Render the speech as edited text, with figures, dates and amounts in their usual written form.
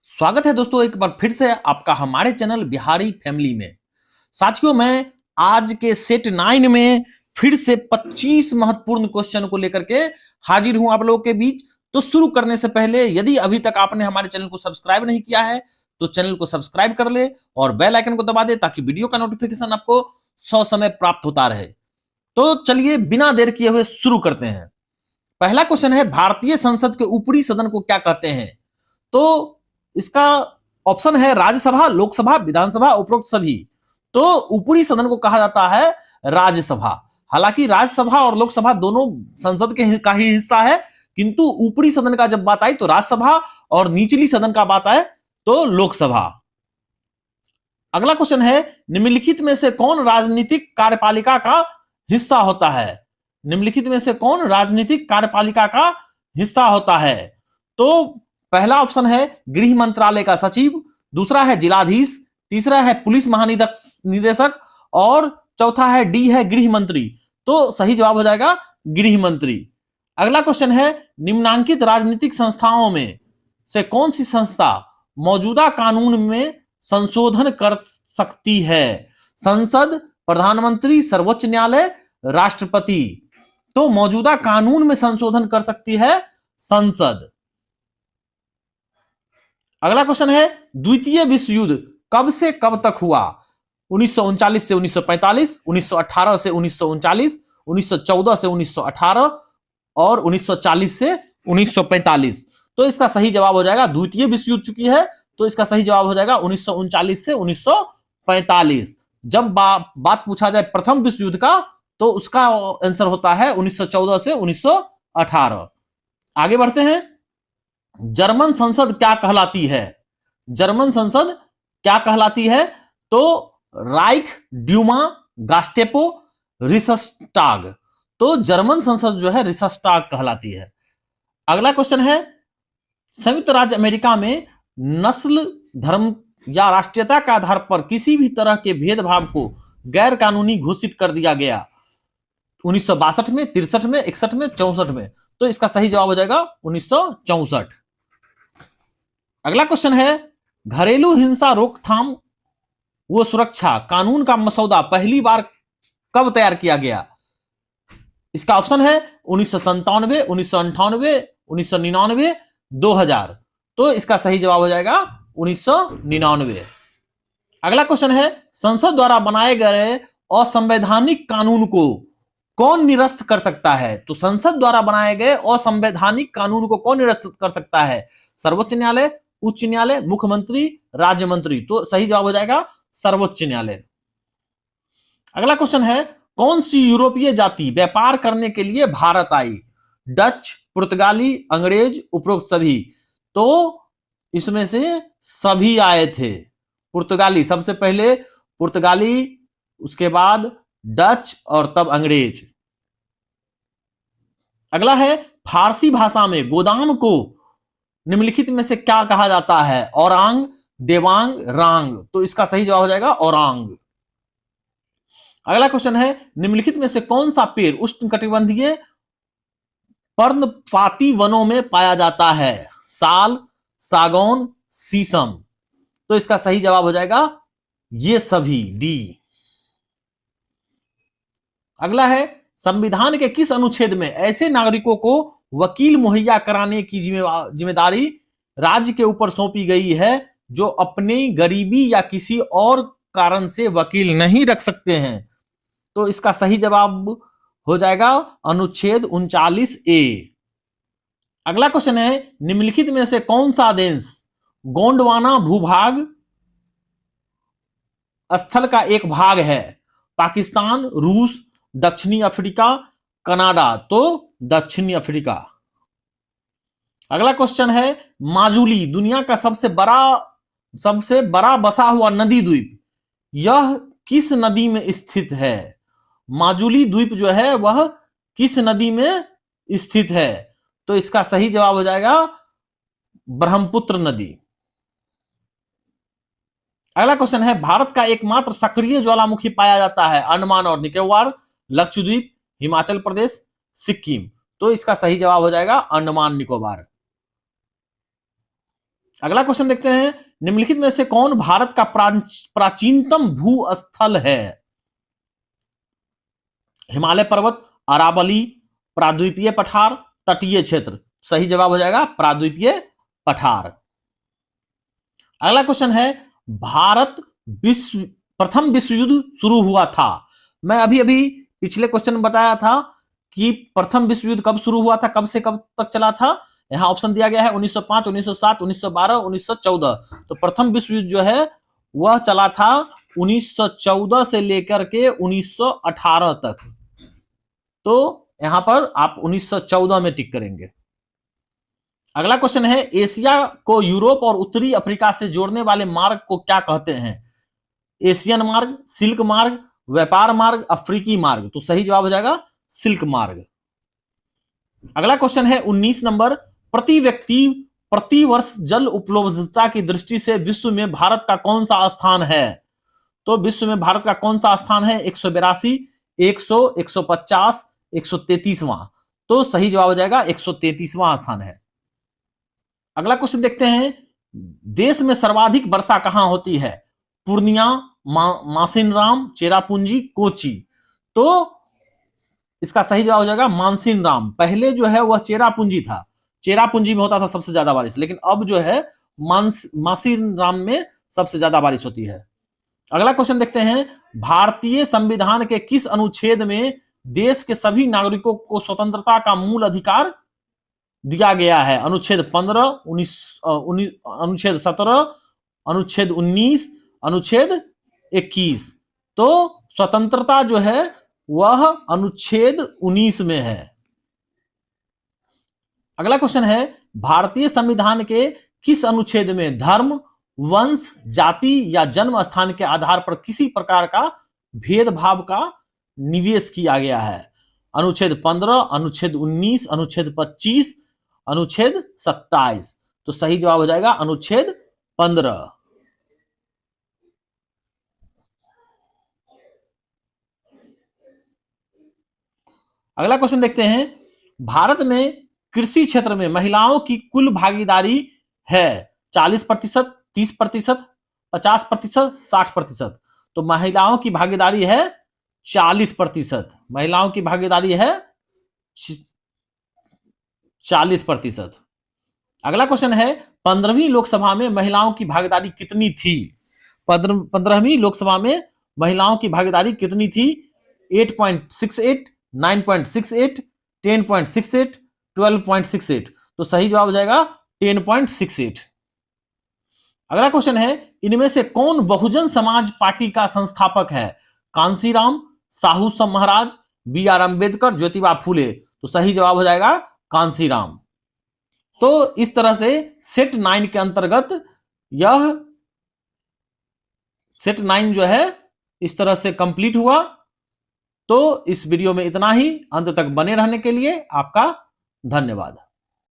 स्वागत है दोस्तों एक बार फिर से आपका हमारे चैनल बिहारी फैमिली में। साथियों, मैं आज के सेट 9 में फिर से 25 महत्वपूर्ण क्वेश्चन को लेकर के हाजिर हूं आप लोगों के बीच। तो शुरू करने से पहले यदि अभी तक आपने हमारे चैनल को सब्सक्राइब नहीं किया है तो चैनल को सब्सक्राइब कर ले और बेल आइकन को दबा दे ताकि वीडियो का नोटिफिकेशन आपको समय प्राप्त होता रहे। तो चलिए बिना देर किए हुए शुरू करते हैं। पहला क्वेश्चन है, भारतीय संसद के ऊपरी सदन को क्या कहते हैं? तो इसका ऑप्शन है राज्यसभा, लोकसभा, विधानसभा, उपरोक्त सभी। तो ऊपरी सदन को कहा जाता है राज्यसभा। हालांकि राज्यसभा और लोकसभा दोनों संसद के का ही हिस्सा है, किंतु ऊपरी सदन का जब बात आई तो राज्यसभा और निचली सदन का बात आए तो लोकसभा। अगला क्वेश्चन है, निम्नलिखित में से कौन राजनीतिक कार्यपालिका का हिस्सा होता है? निम्नलिखित में से कौन राजनीतिक कार्यपालिका का हिस्सा होता है? तो पहला ऑप्शन है गृह मंत्रालय का सचिव, दूसरा है जिलाधीश, तीसरा है पुलिस महानिदेशक और चौथा है डी है गृह मंत्री। तो सही जवाब हो जाएगा गृह मंत्री। अगला क्वेश्चन है, निम्नांकित राजनीतिक संस्थाओं में से कौन सी संस्था मौजूदा कानून में संशोधन कर सकती है? संसद, प्रधानमंत्री, सर्वोच्च न्यायालय, राष्ट्रपति। तो मौजूदा कानून में संशोधन कर सकती है संसद। अगला क्वेश्चन है, द्वितीय विश्व युद्ध कब से कब तक हुआ? 1939 से 1945, 1918 से 1939, 1914 से 1918 और 1940 से 1945। तो इसका सही जवाब हो जाएगा, द्वितीय विश्व युद्ध चुकी है तो इसका सही जवाब हो जाएगा 1939 से 1945। जब बात पूछा जाए प्रथम विश्व युद्ध का तो उसका आंसर होता है 1914 से 1918। आगे बढ़ते हैं, जर्मन संसद क्या कहलाती है? जर्मन संसद क्या कहलाती है? तो राइख, ड्यूमा, गास्टेपो, रिसस्टाग। तो जर्मन संसद जो है रिसस्टाग कहलाती है। अगला क्वेश्चन है, संयुक्त राज्य अमेरिका में नस्ल, धर्म या राष्ट्रीयता के आधार पर किसी भी तरह के भेदभाव को गैर कानूनी घोषित कर दिया गया 1962 में, 63 में, 61 में, 64 में। तो इसका सही जवाब हो जाएगा 1964। अगला क्वेश्चन है, घरेलू हिंसा रोकथाम व सुरक्षा कानून का मसौदा पहली बार कब तैयार किया गया? इसका ऑप्शन है 1997, 1998, 1999, 2000। तो इसका सही जवाब हो जाएगा 1999। अगला क्वेश्चन है, संसद द्वारा बनाए गए असंवैधानिक कानून को कौन निरस्त कर सकता है? तो संसद द्वारा बनाए गए असंवैधानिक कानून को कौन निरस्त कर सकता है? सर्वोच्च न्यायालय, उच्च न्यायालय, मुख्यमंत्री, राज्य मंत्री। तो सही जवाब हो जाएगा सर्वोच्च न्यायालय। अगला क्वेश्चन है, कौन सी यूरोपीय जाति व्यापार करने के लिए भारत आई? डच, पुर्तगाली, अंग्रेज, उपरोक्त सभी। तो इसमें से सभी आए थे। पुर्तगाली सबसे पहले, पुर्तगाली, उसके बाद डच और तब अंग्रेज। अगला है, फारसी भाषा में गोदाम को निम्नलिखित में से क्या कहा जाता है? औरांग, देवांग, रांग। तो इसका सही जवाब हो जाएगा औरांग। अगला क्वेश्चन है, निम्नलिखित में से कौन सा पेड़ उष्णकटिबंधीय पर्णपाती वनों में पाया जाता है? साल, सागौन, शीशम। तो इसका सही जवाब हो जाएगा ये सभी, डी। अगला है, संविधान के किस अनुच्छेद में ऐसे नागरिकों को वकील मुहैया कराने की जिम्मेदारी राज्य के ऊपर सौंपी गई है जो अपनी गरीबी या किसी और कारण से वकील नहीं रख सकते हैं? तो इसका सही जवाब हो जाएगा अनुच्छेद 39A। अगला क्वेश्चन है, निम्नलिखित में से कौन सा देश गोंडवाना भूभाग स्थल का एक भाग है? पाकिस्तान, रूस, दक्षिणी अफ्रीका, कनाडा। तो दक्षिणी अफ्रीका। अगला क्वेश्चन है, माजुली दुनिया का सबसे बड़ा बसा हुआ नदी द्वीप यह किस नदी में स्थित है? माजुली द्वीप जो है वह किस नदी में स्थित है? तो इसका सही जवाब हो जाएगा ब्रह्मपुत्र नदी। अगला क्वेश्चन है, भारत का एकमात्र सक्रिय ज्वालामुखी पाया जाता है अंडमान और निकोबार, लक्षद्वीप, हिमाचल प्रदेश, सिक्किम। तो इसका सही जवाब हो जाएगा अंडमान निकोबार। अगला क्वेश्चन देखते हैं, निम्नलिखित में से कौन भारत का प्राचीनतम भूस्थल है? हिमालय पर्वत, अरावली, प्राद्वीपीय पठार, तटीय क्षेत्र। सही जवाब हो जाएगा प्राद्वीपीय पठार। अगला क्वेश्चन है, भारत प्रथम विश्व युद्ध शुरू हुआ था। मैं अभी अभी पिछले क्वेश्चन में बताया था कि प्रथम विश्व युद्ध कब शुरू हुआ था, कब से कब तक चला था। यहां ऑप्शन दिया गया है 1905, 1907, 1912, 1914। तो प्रथम विश्व युद्ध जो है वह चला था 1914 से लेकर के 1918 तक। तो यहां पर आप 1914 में टिक करेंगे। अगला क्वेश्चन है, एशिया को यूरोप और उत्तरी अफ्रीका से जोड़ने वाले मार्ग को क्या कहते हैं? एशियन मार्ग, सिल्क मार्ग, व्यापार मार्ग, अफ्रीकी मार्ग। तो सही जवाब हो जाएगा सिल्क मार्ग। अगला क्वेश्चन है 19 नंबर, प्रति व्यक्ति प्रति वर्ष जल उपलब्धता की दृष्टि से विश्व में भारत का कौन सा स्थान है? तो विश्व में भारत का कौन सा स्थान है? 182, 100, 150, 133वां। तो सही जवाब हो जाएगा 133वां स्थान है। अगला क्वेश्चन देखते हैं, देश में सर्वाधिक वर्षा कहां होती है? पूर्णिया, मासिनराम, चेरापूंजी, कोची। तो इसका सही जवाब हो जाएगा मानसीनराम। पहले जो है वह चेरापूंजी था, चेरापूंजी में होता था सबसे ज्यादा बारिश, लेकिन अब जो है मानसीनराम में सबसे ज्यादा बारिश होती है। अगला क्वेश्चन देखते हैं, भारतीय संविधान के किस अनुच्छेद में देश के सभी नागरिकों को स्वतंत्रता का मूल अधिकार दिया गया है? अनुच्छेद 15, अनुच्छेद 17, अनुच्छेद 19, अनुच्छेद 21। तो स्वतंत्रता जो है वह अनुच्छेद 19 में है। अगला क्वेश्चन है, भारतीय संविधान के किस अनुच्छेद में धर्म, वंश, जाति या जन्म स्थान के आधार पर किसी प्रकार का भेदभाव का निवेश किया गया है? अनुच्छेद 15, अनुच्छेद 19, अनुच्छेद 25, अनुच्छेद 27। तो सही जवाब हो जाएगा अनुच्छेद 15। अगला क्वेश्चन देखते हैं, भारत में कृषि क्षेत्र में महिलाओं की कुल भागीदारी है 40%, 30%, 50%, 60%। तो महिलाओं की भागीदारी है 40%। महिलाओं की भागीदारी है 40%। अगला क्वेश्चन है, 15वीं लोकसभा में महिलाओं की भागीदारी कितनी थी? 15वीं लोकसभा में महिलाओं की भागीदारी कितनी थी? 8.68, 9.68, 10.68, 12.68। तो सही जवाब हो जाएगा 10.68। अगला क्वेश्चन है, इनमें से कौन बहुजन समाज पार्टी का संस्थापक है? कांसीराम, साहू महाराज, बी आर अम्बेडकर, ज्योतिबा फूले। तो सही जवाब हो जाएगा कांसीराम। तो इस तरह से सेट 9 के अंतर्गत यह सेट 9 जो है इस तरह से कंप्लीट हुआ। तो इस वीडियो में इतना ही। अंत तक बने रहने के लिए आपका धन्यवाद।